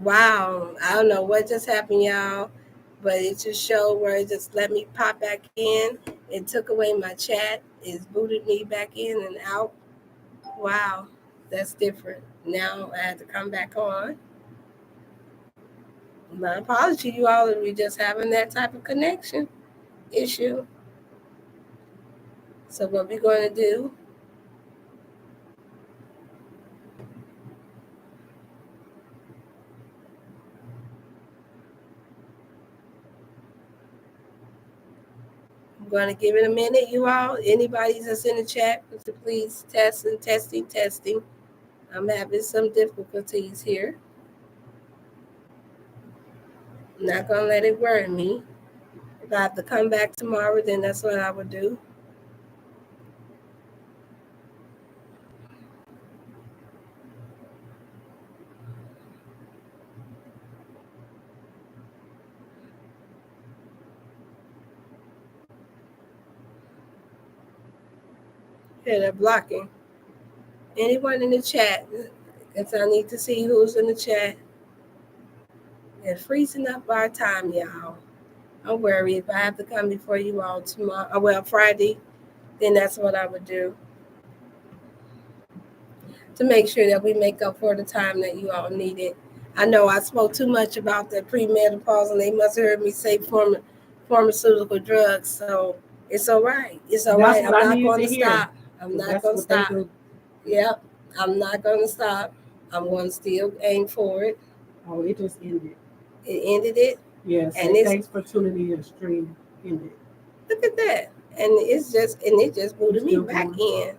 Wow. I don't know what just happened, y'all, but it just showed where it just let me pop back in. It took away my chat. It's booted me back in and out. Wow. That's different. Now I had to come back on. My apology, you all, if we just having that type of connection issue. So what we're going to do, I'm going to give it a minute, you all. Anybody that's in the chat, please testing. I'm having some difficulties here. I'm not going to let it worry me. If I have to come back tomorrow, then that's what I would do. Yeah, they're blocking. Anyone in the chat? Because I need to see who's in the chat. It's freezing up our time, y'all. Don't worry. If I have to come before you all tomorrow, well, Friday, then that's what I would do to make sure that we make up for the time that you all needed. I know I spoke too much about the premenopause, and they must have heard me say pharmaceutical drugs. So it's all right. It's all right. I'm not going to stop. I'm not going to stop. Yep. I'm not going to stop. I'm going to still aim for it. Oh, it just ended. It ended it? Yes. And thanks for tuning in. Stream ended. Look at that. And it just booted me back in.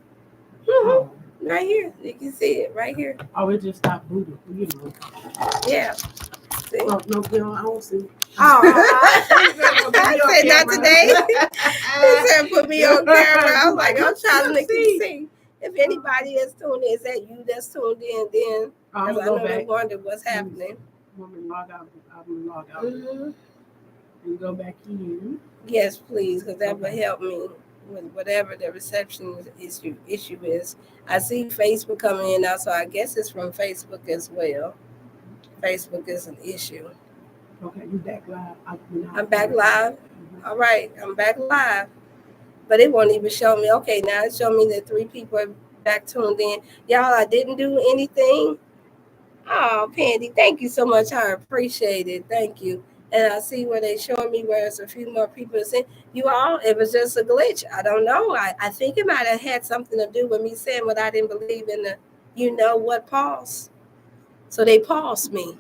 Oh. Right here. You can see it right here. Oh, it just stopped booting. You know. Yeah. See? Oh, no, girl, I don't see. I said not today. He said put me on camera. I was like, I'm trying to see. If anybody is tuned in, is that you that's tuned in? Then because I know they wonder what's happening. Woman, log out. I'm gonna log out. And go back in. Yes, please, because that would help me with whatever the reception issue is. I see Facebook coming in now, so I guess it's from Facebook as well. Facebook is an issue. Okay, you back live? I'm back live. All right, I'm back live. But it won't even show me. Okay, now it showed me that 3 people are back tuned in. Y'all, I didn't do anything. Oh, Pandy, thank you so much. I appreciate it. Thank you. And I see where they showing me where there's a few more people saying, you all, it was just a glitch. I don't know. I think it might have had something to do with me saying what I didn't believe in the, what pause. So they paused me.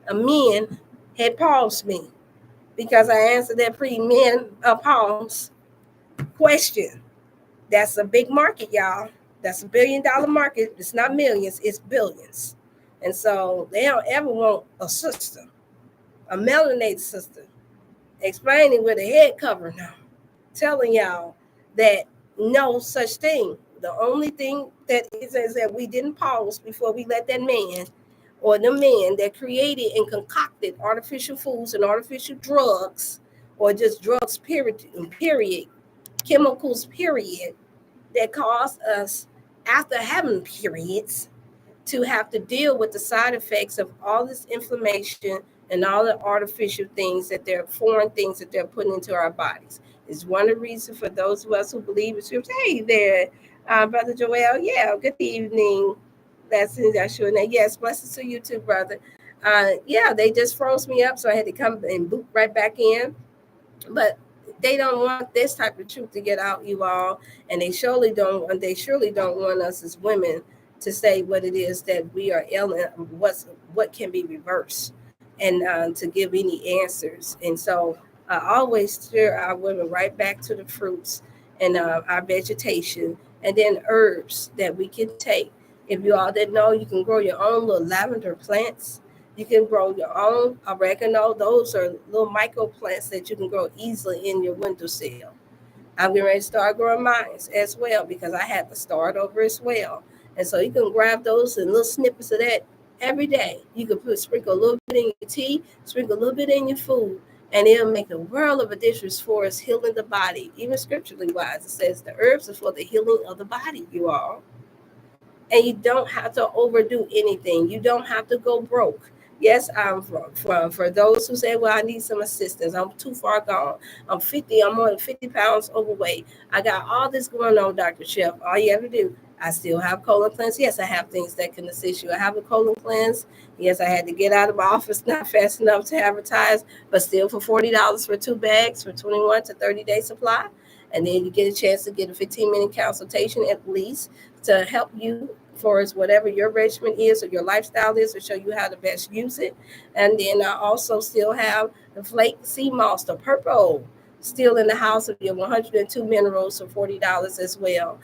A men had paused me because I answered that pre-men pause question. That's a big market, y'all. That's $1 billion market. It's not millions, it's billions. And so they don't ever want a sister, a melanated sister, explaining with a head covering on, telling y'all that no such thing. The only thing that is that we didn't pause before we let that man or the men that created and concocted artificial foods and artificial drugs, or just drugs, period, chemicals, period, that cause us, after having periods, to have to deal with the side effects of all this inflammation and all the artificial things foreign things that they're putting into our bodies. It's one of the reasons for those of us who believe in scripture. Hey there, Brother Joel. Yeah, good evening. That's your name. Yes, blessings to you too, brother. Yeah, they just froze me up, so I had to come and boot right back in. But they don't want this type of truth to get out, you all, and they surely don't want us as women to say what it is that we are ailing, what can be reversed, and to give any answers. And so I always steer our women right back to the fruits and our vegetation, and then herbs that we can take. If you all didn't know, you can grow your own little lavender plants. You can grow your own oregano. Those are little micro plants that you can grow easily in your windowsill. I'm getting ready to start growing mine as well because I had to start over as well. And so you can grab those and little snippets of that every day. You can sprinkle a little bit in your tea, sprinkle a little bit in your food, and it'll make a world of a difference for us healing the body. Even scripturally wise, it says the herbs are for the healing of the body, you all. And you don't have to overdo anything. You don't have to go broke. Yes, I'm for those who say, well, I need some assistance. I'm too far gone. I'm 50. I'm more than 50 pounds overweight. I got all this going on, Dr. Chef. All you have to do, I still have colon cleanse. Yes, I have things that can assist you. I have a colon cleanse. Yes, I had to get out of my office not fast enough to advertise, but still for $40 for 2 bags for 21 to 30-day supply. And then you get a chance to get a 15-minute consultation at least to help you for as whatever your regimen is or your lifestyle is, to show you how to best use it. And then I also still have the flake sea moss, the purple, still in the house of your 102 minerals for $40 as well.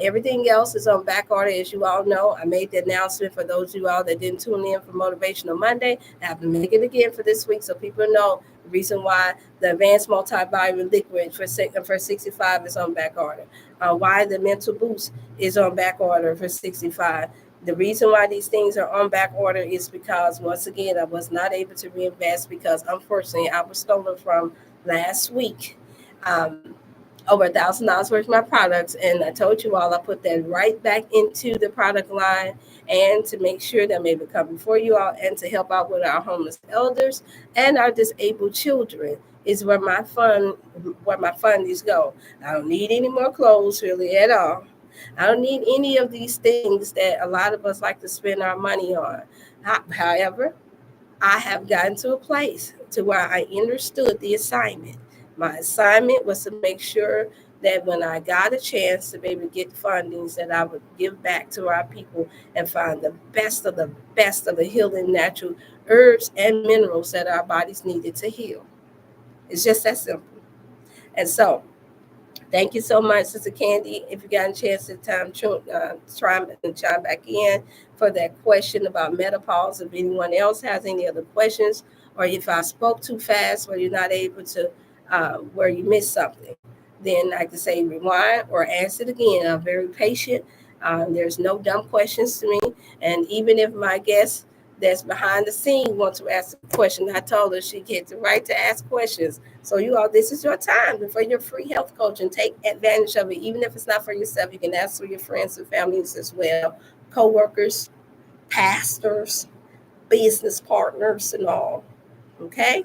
Everything else is on back order, as you all know. I made the announcement for those of you all that didn't tune in for Motivational Monday. I have to make it again for this week so people know the reason why the advanced multivitamin liquid for 65 is on back order. Why the mental boost is on back order for 65. The reason why these things are on back order is because, once again, I was not able to reinvest because, unfortunately, I was stolen from last week. Um, Over $1,000 worth of my products, and I told you all I put that right back into the product line, and to make sure that maybe come before you all, and to help out with our homeless elders and our disabled children is where my funds go. I don't need any more clothes really at all. I don't need any of these things that a lot of us like to spend our money on. However, I have gotten to a place to where I understood the assignment. My assignment was to make sure that when I got a chance to maybe get fundings, that I would give back to our people and find the best of the healing natural herbs and minerals that our bodies needed to heal. It's just that simple. And so, thank you so much, Sister Candy. If you got a chance to try and chime back in for that question about menopause, if anyone else has any other questions, or if I spoke too fast, or you're not able to, where you missed something, then I can say rewind or ask it again. I'm very patient. There's no dumb questions to me. And even if my guest that's behind the scene wants to ask a question, I told her she gets the right to ask questions. So you all, this is your time for your free health coach, and take advantage of it. Even if it's not for yourself, you can ask for your friends and families as well, co-workers, pastors, business partners, and all. Okay?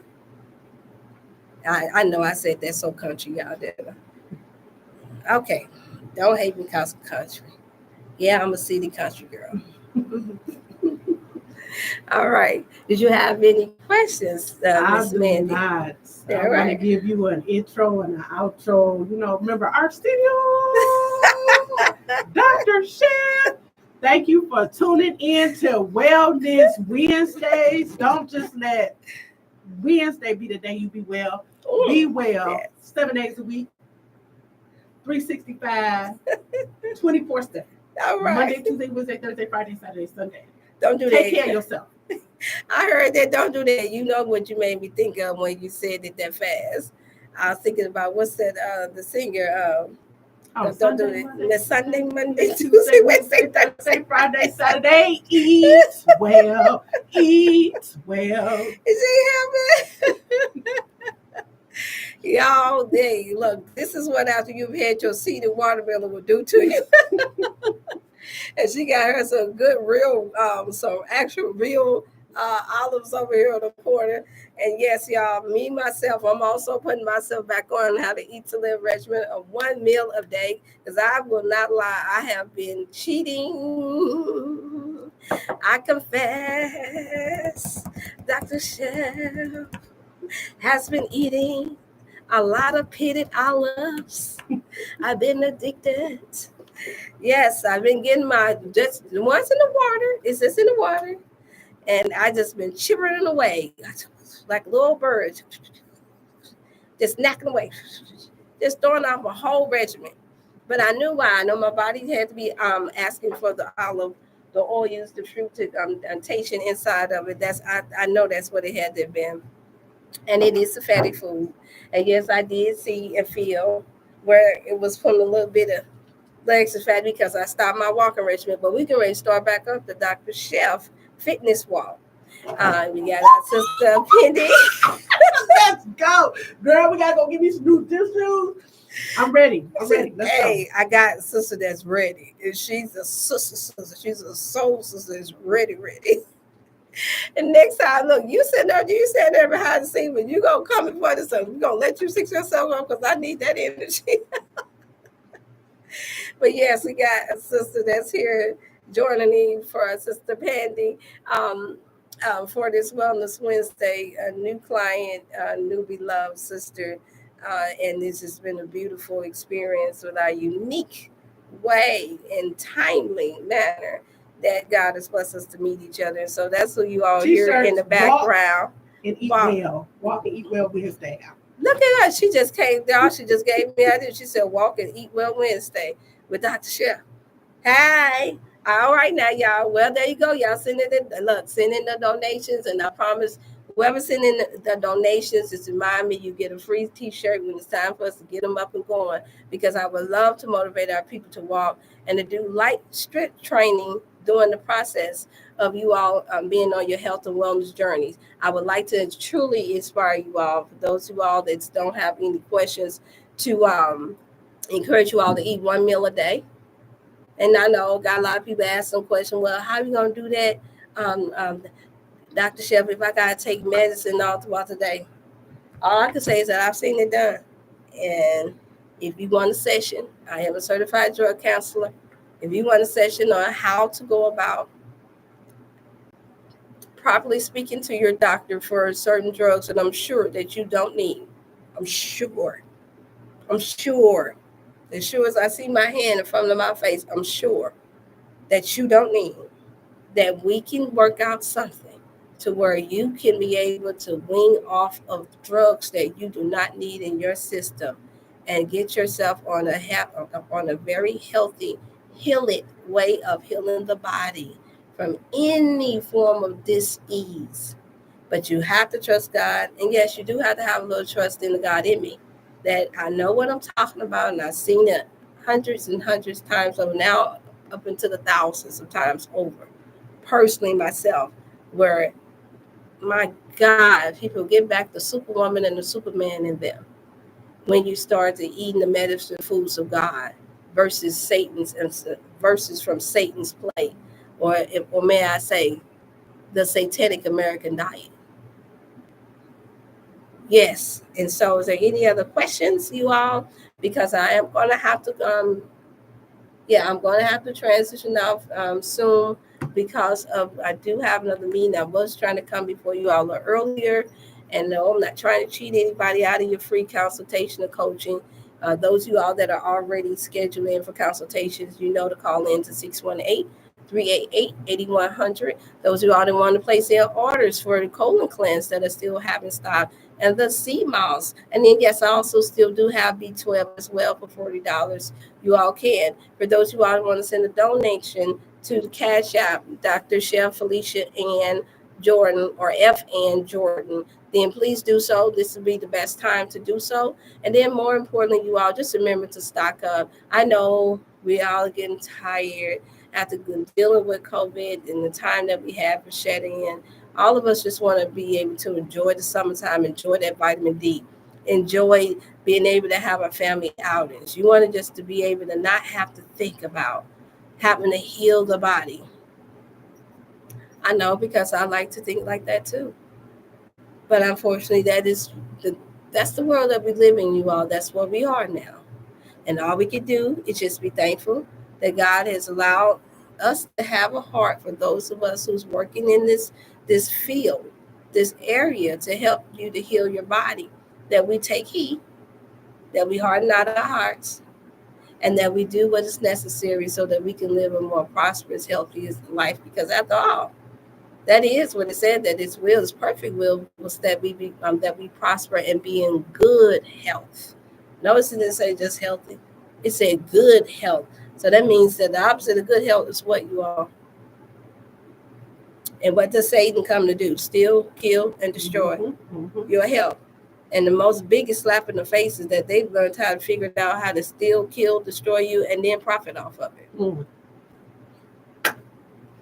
I know I said that so country, y'all, didn't I? Okay. Don't hate me because of country. Yeah, I'm a city country girl. All right. Did you have any questions, I Miss do Mandy? not. All I want to right. give you an intro and an outro. Remember Art Studio? Dr. Chef. Thank you for tuning in to Wellness Wednesdays. Don't just let Wednesday be the day you be well. Be well. Yes. 7 days a week, 365, 24/7. All right. Monday, Tuesday, Wednesday, Thursday, Friday, Saturday, Sunday. Don't do Take that. care of yourself. I heard that. Don't do that. You know what you made me think of when you said it that fast. I was thinking about, what's that? The singer. Don't do it. The Sunday, Monday, Tuesday, Wednesday, Thursday, Friday, Saturday. Eat well. Eat well. Is he having? Y'all, they look. This is what after you've had your seeded watermelon will do to you. And she got her some good real, some actual real olives over here on the corner. And yes, y'all, me myself, I'm also putting myself back on how to eat to live regimen of 1 meal a day, because I will not lie, I have been cheating. I confess, Dr. Chef has been eating a lot of pitted olives. I've been addicted. Yes, I've been getting my just once in the water. It's just in the water, and I just been chippering away like little birds, just knocking away, just throwing off a whole regiment. But I knew why. I know my body had to be asking for the olive, the oils, the fruited tasting inside of it. I know that's what it had to have been, and it is a fatty food. And yes, I did see and feel where it was putting a little bit of legs of fat because I stopped my walking regimen. But we can ready to start back up the Dr. Chef fitness walk. We got our sister Pendy. Let's go. Girl, we got to go get me some new tissues. I'm ready. Let's Hey, go. I got a sister that's ready. And she's a sister. She's a soul sister that's ready. And next time, look, you sitting there behind the scene, but you gonna come in front of something. We gonna let you fix yourself up because I need that energy. But yes, we got a sister that's here joining in for our sister Pandy. Um, for this Wellness Wednesday, a new client, a new beloved sister, and this has been a beautiful experience with our unique way and timely manner that God has blessed us to meet each other. And so that's who you all hear in the background. And eat well. Walk and eat well Wednesday. Look at her. She just came down. She just gave me an idea. She said, walk and eat well Wednesday with Dr. Chef. Hi. All right now, y'all. Well, there you go. Y'all send in the donations, and I promise whoever send in the donations, just remind me you get a free t-shirt when it's time for us to get them up and going, because I would love to motivate our people to walk and to do light strength training during the process of you all being on your health and wellness journeys. I would like to truly inspire you all, for those of you all that don't have any questions, to encourage you all to eat one meal a day. And I know got a lot of people ask some question. Well, how are you gonna do that, um, um, Dr. Chef? If I gotta take medicine all throughout the day, all I can say is that I've seen it done. And if you want a session, I am a certified drug counselor. If you want a session on how to go about properly speaking to your doctor for certain drugs that I'm sure that you don't need, I'm sure, as sure as I see my hand in front of my face, I'm sure that you don't need, that we can work out something to where you can be able to wean off of drugs that you do not need in your system and get yourself on a very healthy, healing way of healing the body from any form of dis-ease. But you have to trust God. And yes, you do have to have a little trust in the God in me, that I know what I'm talking about, and I've seen it hundreds and hundreds of times over, now up into the thousands of times over, personally myself, where, my God, people get back the superwoman and the superman in them when you start to eating the medicine foods of God versus versus from Satan's plate, or may I say, the satanic American diet. Yes. And so, is there any other questions, you all? Because I am going to have to I'm going to have to transition out soon, because of I do have another meeting. I was trying to come before you all earlier, and no, I'm not trying to cheat anybody out of your free consultation or coaching. Those of you all that are already scheduled in for consultations, you know to call in to 618-388-8100. Those of you all that want to place their orders for the colon cleanse that are still having stock, and the sea moss. And then, yes, I also still do have B12 as well for $40. You all can. For those who all want to send a donation to the Cash App, Dr. Chef Felicia and Jordan, or F and Jordan, then please do so. This will be the best time to do so. And then, more importantly, you all just remember to stock up. I know we all are getting tired after dealing with COVID and the time that we have for shedding in. All of us just want to be able to enjoy the summertime, enjoy that vitamin D, enjoy being able to have our family outings. You want to just to be able to not have to think about having to heal the body. I know, because I like to think like that too. But unfortunately, that's the world that we live in, you all. That's where we are now. And all we can do is just be thankful that God has allowed us to have a heart for those of us who's working in this field, this area, to help you to heal your body. That we take heed, that we harden not our hearts, and that we do what is necessary so that we can live a more prosperous, healthy life. Because after all, that is what it said, that His will, His perfect will, was that we prosper and be in good health. Notice it didn't say just healthy; it said good health. So that means that the opposite of good health is what you are. And what does Satan come to do? Steal, kill, and destroy your health. And the most biggest slap in the face is that they've learned how to figure out how to steal, kill, destroy you, and then profit off of it.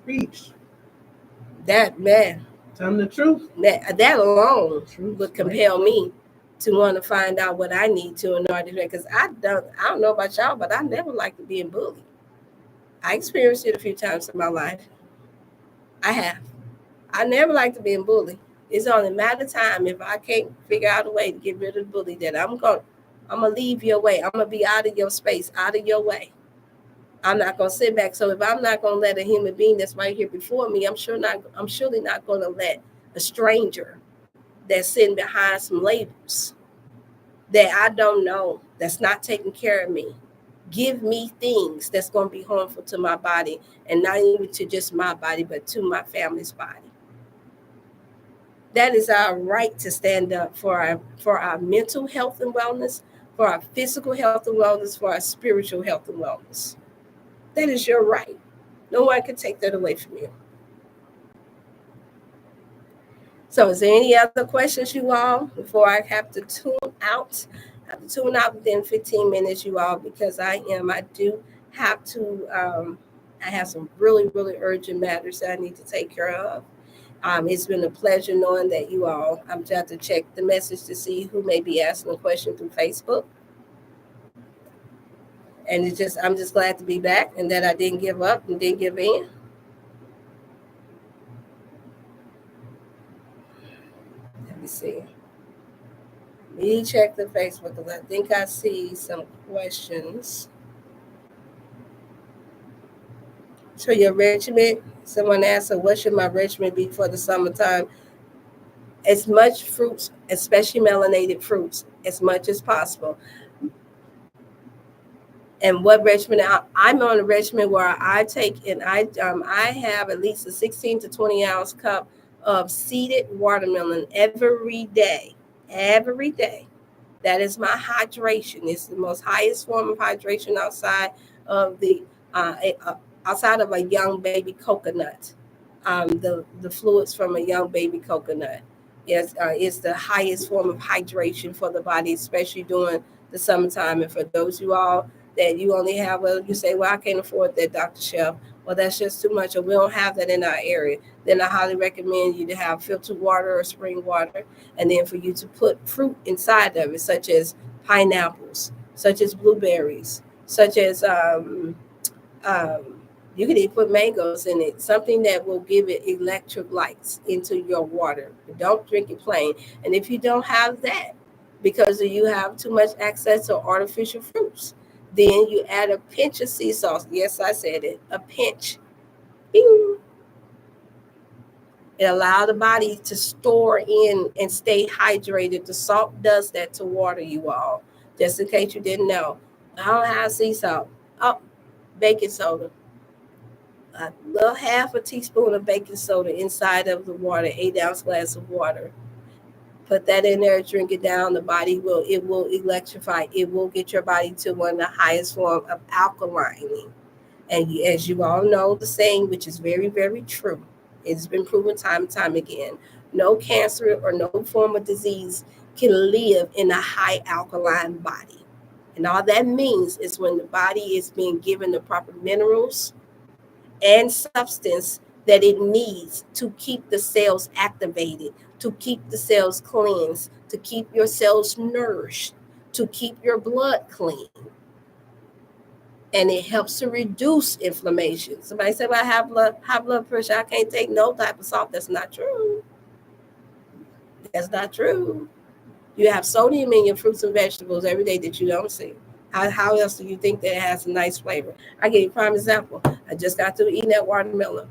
Preach. That, man. Tell them the truth. That alone would compel me to want to find out what I need to in order to, because I don't know about y'all, but I never liked to being bullied. I experienced it a few times in my life. I have. I never like to be a bully. It's only a matter of time if I can't figure out a way to get rid of the bully that I'm gonna leave your way. I'm gonna be out of your space, out of your way. I'm not gonna sit back. So if I'm not gonna let a human being that's right here before me, I'm surely not gonna let a stranger that's sitting behind some labels that I don't know, that's not taking care of me, give me things that's gonna be harmful to my body, and not even to just my body, but to my family's body. That is our right to stand up for our mental health and wellness, for our physical health and wellness, for our spiritual health and wellness. That is your right. No one can take that away from you. So, is there any other questions, you all, before I have to tune out? I have to tune out within 15 minutes, you all, because I do have to, I have some really, really urgent matters that I need to take care of. It's been a pleasure knowing that you all. I'm just to check the message to see who may be asking a question through Facebook. And I'm just glad to be back and that I didn't give up and didn't give in. Let me see. Let me check the Facebook because I think I see some questions. So your regimen, someone asked, so what should my regimen be for the summertime? As much fruits, especially melanated fruits, as much as possible. And what regimen? I'm on a regimen where I take and I have at least a 16 to 20 ounce cup of seeded watermelon every day. Every day. That is my hydration. It's the most highest form of hydration of the uh, uh, outside of a young baby coconut. The fluids from a young baby coconut is the highest form of hydration for the body, especially during the summertime. And for those you all that you only have, well, you say, well, I can't afford that, Dr. Chef. Well, that's just too much, or we don't have that in our area. Then I highly recommend you to have filtered water or spring water, and then for you to put fruit inside of it, such as pineapples, such as blueberries, such as um, you can even put mangoes in it, something that will give it electric lights into your water. Don't drink it plain. And if you don't have that, because you have too much access to artificial fruits, then you add a pinch of sea salt. Yes, I said it, a pinch. Bing. It allows the body to store in and stay hydrated. The salt does that to water, you all. Just in case you didn't know. I don't have sea salt. Oh, baking soda. A little half a teaspoon of baking soda inside of the water, 8 ounce glass of water. Put that in there, drink it down. It will electrify. It will get your body to one of the highest form of alkalining. And as you all know, the saying, which is very, very true, it's been proven time and time again, no cancer or no form of disease can live in a high alkaline body. And all that means is when the body is being given the proper minerals and substance that it needs to keep the cells activated, to keep the cells cleansed, to keep your cells nourished, to keep your blood clean. And it helps to reduce inflammation. Somebody said, well, I have high blood pressure. I can't take no type of salt. That's not true. That's not true. You have sodium in your fruits and vegetables every day that you don't see. How else do you think that it has a nice flavor? I give you a prime example. I just got through eating that watermelon.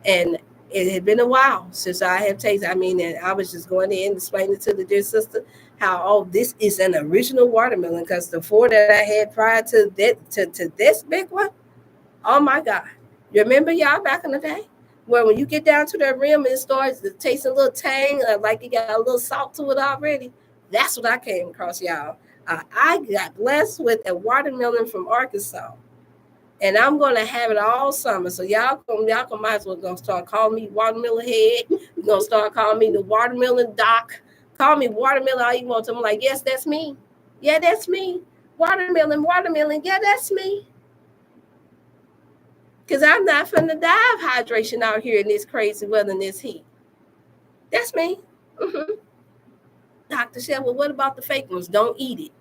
And it had been a while since I have tasted. I mean, and I was just going in and explaining to the dear sister how, oh, this is an original watermelon, because the four that I had prior to that to this big one, oh my God. You remember, y'all, back in the day? Where when you get down to that rim and it starts to taste a little tang, like you got a little salt to it already. That's what I came across, y'all. I got blessed with a watermelon from Arkansas, and I'm gonna have it all summer. So y'all might as well gonna start calling me Watermelon Head. You're gonna start calling me the Watermelon Doc. Call me Watermelon all you want to. I'm like, yes, that's me. Yeah, that's me. Watermelon. Yeah, that's me. Because I'm not finna die of hydration out here in this crazy weather and this heat. That's me. Mm-hmm. Dr. Chef, well, what about the fake ones? Don't eat it.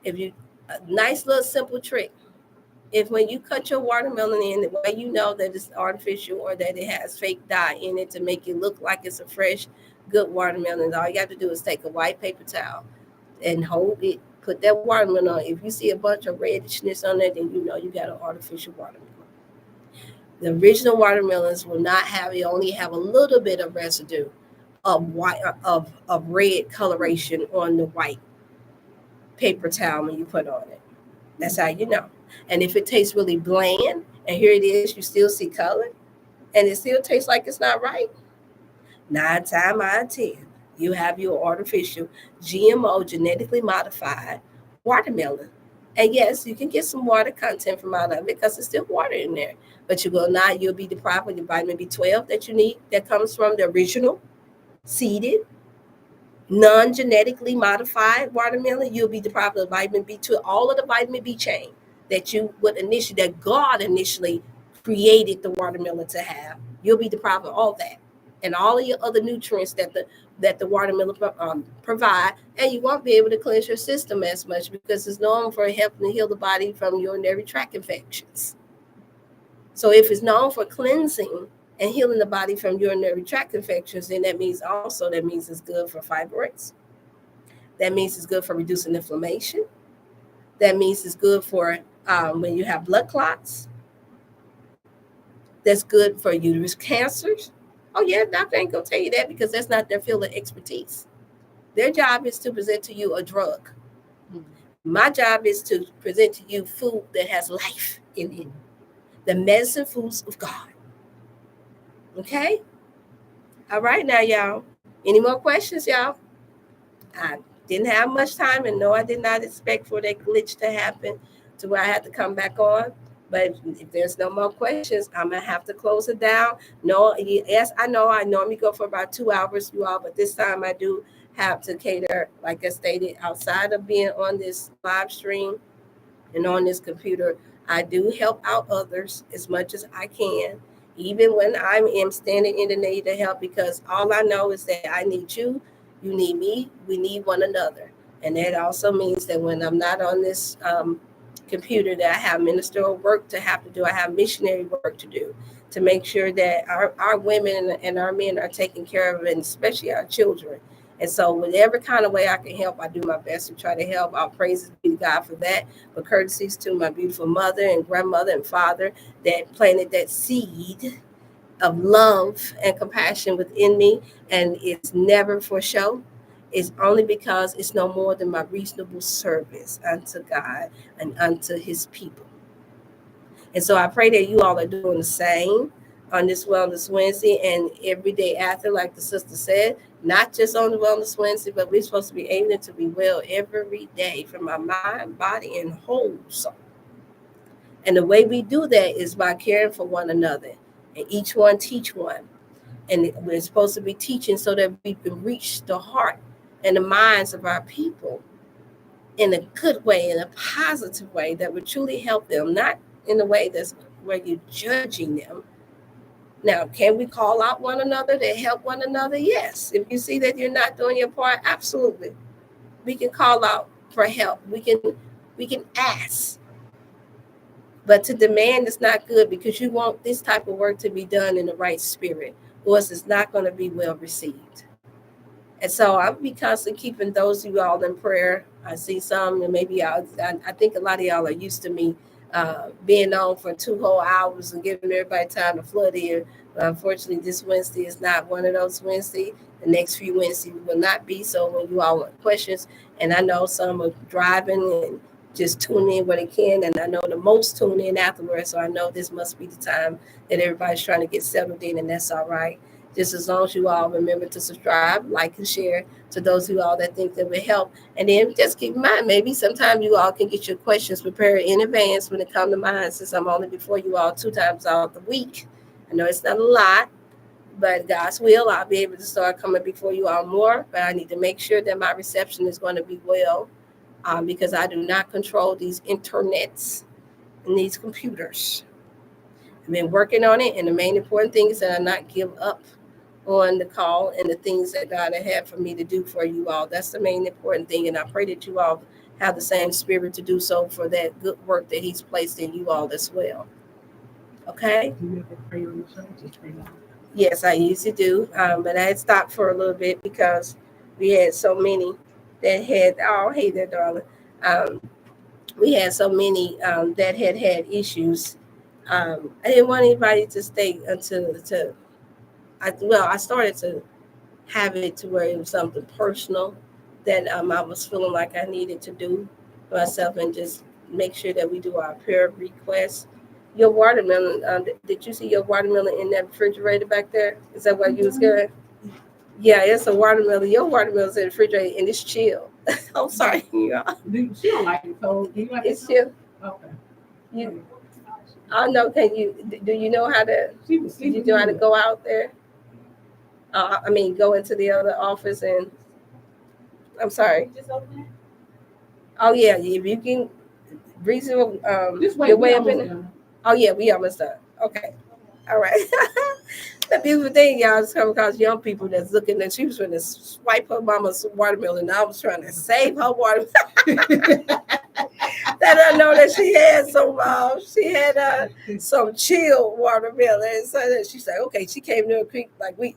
If you, a nice little simple trick. If when you cut your watermelon in, the way you know that it's artificial or that it has fake dye in it to make it look like it's a fresh, good watermelon, all you have to do is take a white paper towel and hold it, put that watermelon on. If you see a bunch of reddishness on it, then you know you got an artificial watermelon. The original watermelons will not have, it only have a little bit of residue of white of red coloration on the white paper towel when you put on it. That's how you know. And if it tastes really bland, and here it is, you still see color, and it still tastes like it's not right, 9 times out of 10, you have your artificial GMO genetically modified watermelon. And yes, you can get some water content from out of it because there's still water in there. But you will not, you'll be deprived of your vitamin B12 that you need that comes from the original seeded, non-genetically modified watermelon. You'll be deprived of vitamin B2, all of the vitamin B chain that you would initially, that God initially created the watermelon to have. You'll be deprived of all that and all of your other nutrients that the watermelon provide, and you won't be able to cleanse your system as much because it's known for helping to heal the body from urinary tract infections. So if it's known for cleansing and healing the body from urinary tract infections, then that means it's good for fibroids. That means it's good for reducing inflammation. That means it's good for when you have blood clots. That's good for uterus cancers. Oh yeah, doctor ain't gonna tell you that because that's not their field of expertise. Their job is to present to you a drug. My job is to present to you food that has life in it. The medicine foods of God. Okay? All right now, y'all. Any more questions, y'all? I didn't have much time, and no, I did not expect for that glitch to happen to where I had to come back on. But if there's no more questions, I'm gonna have to close it down. No, yes, I know I normally go for about 2 hours, you all, but this time I do have to cater, like I stated, outside of being on this live stream and on this computer. I do help out others as much as I can, even when I am standing in the need of help, because all I know is that I need you, you need me, we need one another. And that also means that when I'm not on this computer, that I have ministerial work to have to do, I have missionary work to do to make sure that our women and our men are taken care of, and especially our children. And so, whatever kind of way I can help, I do my best to try to help. Our praises be to God for that. But courtesies to my beautiful mother and grandmother and father that planted that seed of love and compassion within me. And it's never for show. It's only because it's no more than my reasonable service unto God and unto his people. And so I pray that you all are doing the same on this Wellness Wednesday and every day after, like the sister said, not just on the Wellness Wednesday, but we're supposed to be aiming to be well every day from our mind, body, and whole soul. And the way we do that is by caring for one another and each one teach one. And we're supposed to be teaching so that we can reach the heart and the minds of our people in a good way, in a positive way that would truly help them, not in a way that's where you're judging them. Now, can we call out one another to help one another? Yes. If you see that you're not doing your part, absolutely. We can call out for help. We can ask. But to demand is not good because you want this type of work to be done in the right spirit, or else it's not going to be well received. And so I'll be constantly keeping those of you all in prayer. I see some, and maybe I think a lot of y'all are used to me being on for 2 whole hours and giving everybody time to flood in. But unfortunately, this Wednesday is not one of those Wednesdays. The next few Wednesdays will not be. So when you all want questions, and I know some are driving and just tune in where they can, and I know the most tune in afterwards. So I know this must be the time that everybody's trying to get settled in, and that's all right. Just as long as you all remember to subscribe, like, and share to those of you all that think that will help. And then just keep in mind, maybe sometime you all can get your questions prepared in advance when it comes to mine, since I'm only before you all 2 times out the week. I know it's not a lot, but God's will, I'll be able to start coming before you all more. But I need to make sure that my reception is going to be well, because I do not control these internets and these computers. I've been working on it, and the main important thing is that I not give up on the call and the things that God had for me to do for you all. That's the main important thing. And I pray that you all have the same spirit to do so for that good work that He's placed in you all as well. Okay? Do you ever pray on the show? Just pray on. Yes, I usually do, but I had stopped for a little bit because we had so many that had, oh, hey there, darling. Um, we had so many that had issues. I didn't want anybody to stay I started to have it to where it was something personal that I was feeling like I needed to do for myself and just make sure that we do our prayer requests. Your watermelon, did you see your watermelon in that refrigerator back there? Is that what you was good? Yeah, it's a watermelon. Your watermelon's in the refrigerator and it's chill. I'm sorry, y'all. She don't like it cold. Do you like It's it chill. cold? Okay. You, I know. Can you? Do you know how to? She was Do you sleeping. know how to go out there? I mean, go into the other office and. I'm sorry. Just open it. Oh yeah, if you can reason This way, your we way up in almost there. done. Oh yeah, we almost done. Okay, all right. The beautiful thing, y'all, is come across young people that's looking at. She was trying to swipe her mama's watermelon, and I was trying to save her watermelon. That I know that she had some chilled watermelon. So that she said, okay, she came to a creek like we.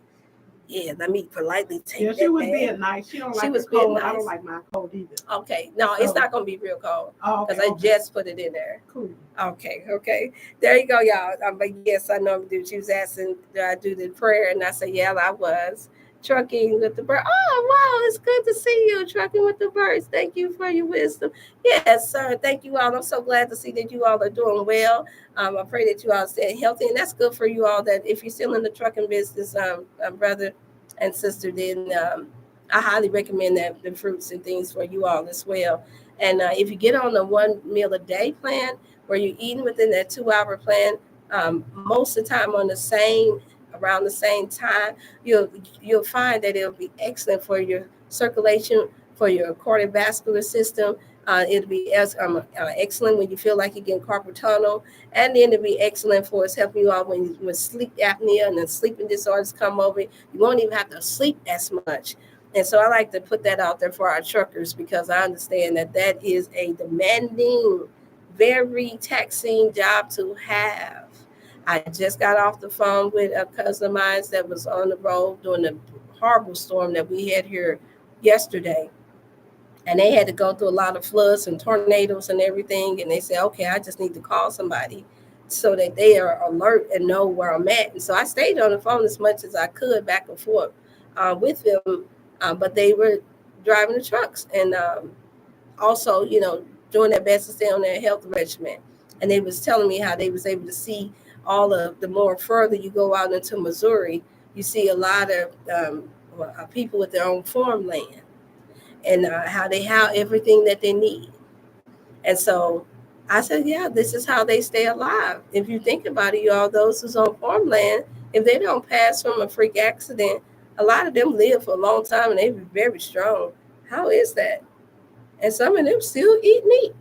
Yeah, let me politely take Yeah, that she was back. being nice. She don't She like was the being cold. I nice. don't like my cold either. Okay, no, it's not gonna be real cold Oh, because okay, I just put it in there. cool. Okay. There you go, y'all. But yes, I know do. She was asking, do I do the prayer? And I said, yeah, I was trucking with the bird. Oh, wow, it's good to see you trucking with the birds. Thank you for your wisdom. Yes, sir. Thank you all. I'm so glad to see that you all are doing well. I pray that you all stay healthy, and that's good for you all. That if you're still in the trucking business, brother and sister, then I highly recommend that the fruits and things for you all as well. And if you get on the 1 meal a day plan, where you're eating within that 2 hour plan, most of the time on the same around the same time, you'll find that it'll be excellent for your circulation, for your cardiovascular system. It'll be excellent when you feel like you're getting carpal tunnel, and then it'll be excellent for us helping you out when sleep apnea and the sleeping disorders come over. You won't even have to sleep as much. And so I like to put that out there for our truckers because I understand that that is a demanding, very taxing job to have. I just got off the phone with a cousin of mine that was on the road during the horrible storm that we had here yesterday. And they had to go through a lot of floods and tornadoes and everything. And they said, okay, I just need to call somebody so that they are alert and know where I'm at. And so I stayed on the phone as much as I could back and forth with them. But they were driving the trucks and also, doing their best to stay on their health regimen. And they was telling me how they was able to see all of the more further you go out into Missouri, you see a lot of people with their own farmland and how they have everything that they need. And so I said, yeah, this is how they stay alive. If you think about it, you all those who's on farmland, if they don't pass from a freak accident, a lot of them live for a long time and they be very strong. How is that? And some of them still eat meat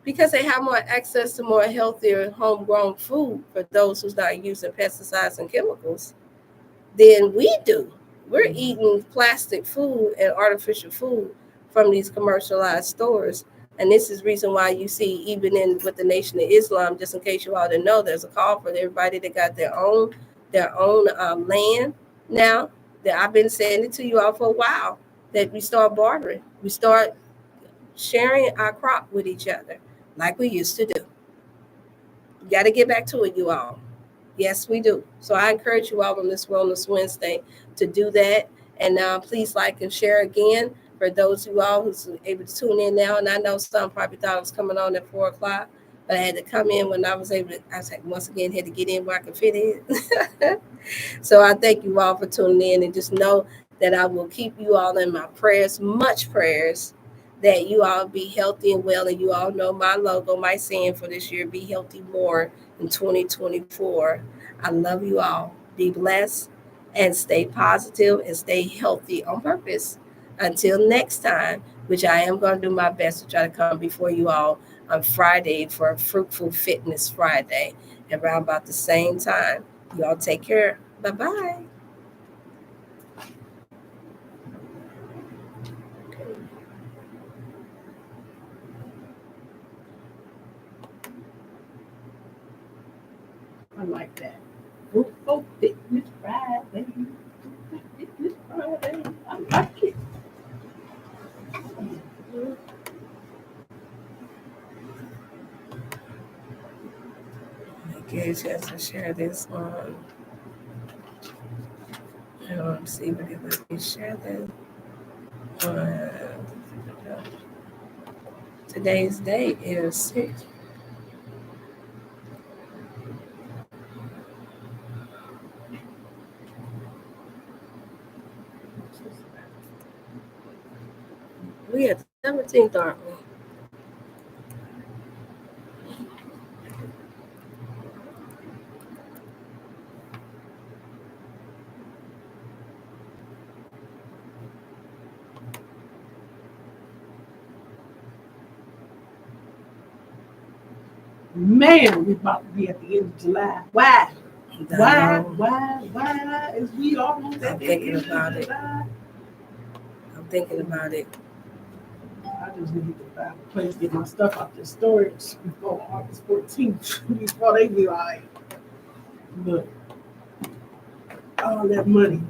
because they have more access to more healthier homegrown food for those who's not using pesticides and chemicals than we do. We're eating plastic food and artificial food from these commercialized stores. And this is reason why you see even in with the Nation of Islam, just in case you all didn't know, there's a call for everybody that got their own land now. That I've been saying it to you all for a while, that we start bartering. We start sharing our crop with each other like we used to do. You got to get back to it, you all. Yes, we do. So I encourage you all on this Wellness Wednesday to do that. And now please like and share again for those of you all who's able to tune in now. And I know some probably thought I was coming on at 4 o'clock, but I had to come in when I was able to, I was like, once again, had to get in where I could fit in. So I thank you all for tuning in and just know that I will keep you all in my prayers, much prayers, that you all be healthy and well. And you all know my logo, my saying for this year, be healthy more in 2024. I love you all. Be blessed and stay positive and stay healthy on purpose. Until next time, which I am going to do my best to try to come before you all on Friday for a Fruitful Fitness Friday around about the same time. You all take care. Bye-bye. I like that. Fruitful Fitness Friday. Fitness Friday. I like it. I get a chance to share this on. I don't see what it let me share this on. Today's date is 6. We at the 17th, aren't we? Man, we about to be at the end of July. Why? I Why is we almost at I'm the thinking end about of it. July? I'm thinking about it. I just need to find a place to get my stuff out the storage before August 14th. Before they be like, look, all that money.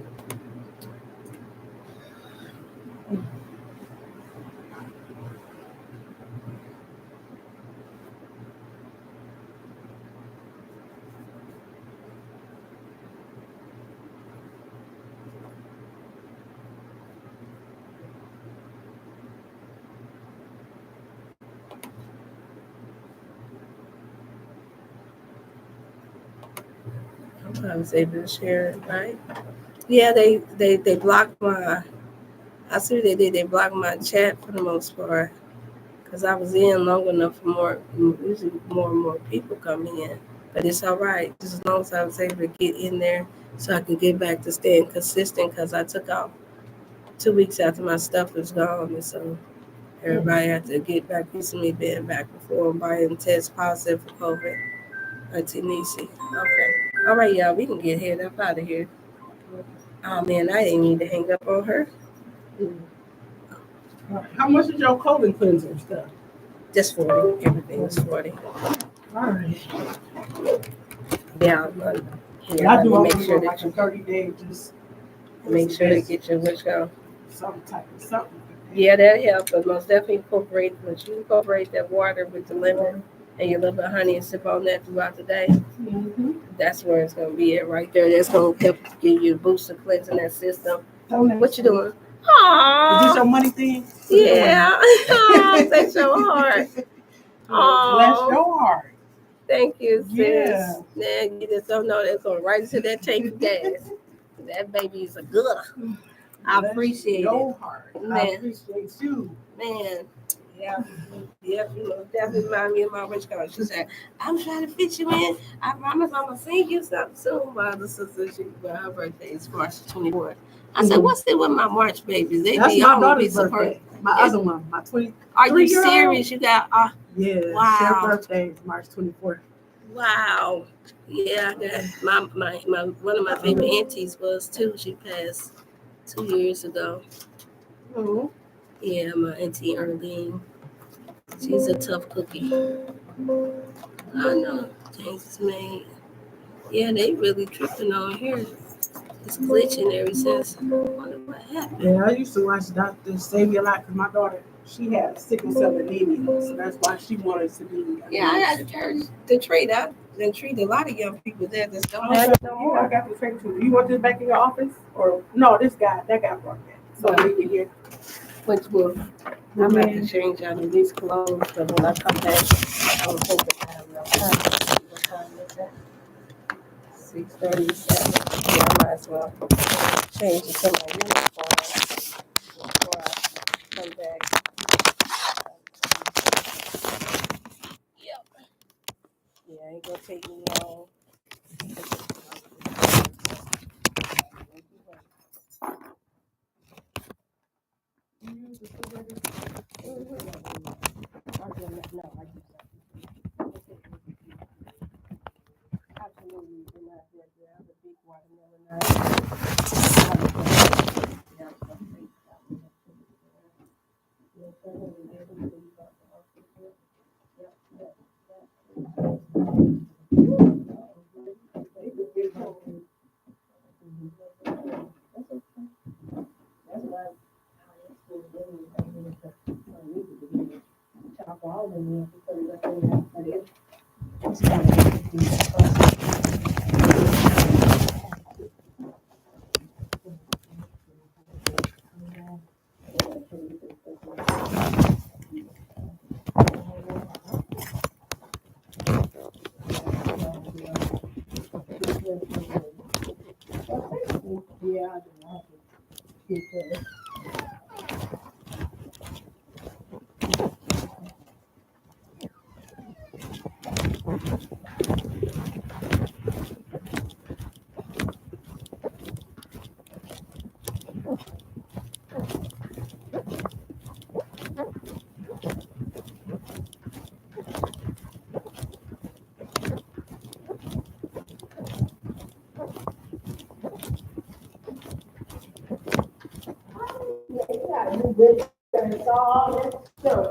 I was able to share it, right? Yeah, they blocked my. I see what they did. They blocked my chat for the most part because I was in long enough for usually more and more people come in. But it's all right, just as long as I was able to get in there, so I can get back to staying consistent. Because I took off 2 weeks after my stuff was gone, and so everybody had to get back used to me being back before buying test positive for COVID. Auntie Nisi. Okay. All right, y'all. We can get head up out of here. Oh man, I didn't need to hang up on her. How much is your colon cleanser stuff? Just 40. Everything was 40. All right. Yeah, here. I Let do me always make sure like that a you 30-day, just make sure to get your which go. some type of something. Yeah, that helps. But most definitely incorporate once you incorporate that water with the lemon and your little bit of honey and sip on that throughout the day. Mm-hmm. That's where it's gonna be at right there. That's gonna help give you a boost of cleansing that system. So nice. What you doing? Is Aww. this your money thing? Yeah. Oh, bless your heart. Bless Oh, your heart. thank you, sis. Yeah. Man, you just don't know that's going right into that tank of gas. That baby is a gooder. I appreciate your it. heart. Man. I appreciate you. Man. Yeah. Yeah, you know, definitely remind me of my rich girl. She said, I'm trying to fit you in. I promise I'm going to sing you something soon. My other sister, her birthday is March 24th. I said, what's it with my March babies? They That's be my all daughter's be surprised. birthday. My other one, my 23-year-old. Are you serious? You got, yeah, wow. Their birthday is March 24th. Wow. Yeah, my one of my favorite aunties was too. She passed 2 years ago. Mm-hmm. Yeah, my auntie Erlene. She's a tough cookie. I know. Change is made. Yeah, they really tripping on here. It's glitching ever since. I wonder what happened. Yeah, I used to watch Dr. Save Your Life because my daughter, she had sickle cell anemia, so that's why she wanted to be. Yeah, I had to treat. I've been treating a lot of young people that just don't have it no more. I got the trade too. You want this back in your office? Or no, that guy brought that. So we can get which will I'm about to change out of these clothes, but when I come back, I was hoping to have enough time. What time is it? 6:37. Yeah, I might as well change it to my uniform before I come back. Yep. Yeah, ain't gonna take me long. Absolutely, you're not there. The big watermelon. Yeah, I do have to get that. Yeah, you gotta do good and all that stuff.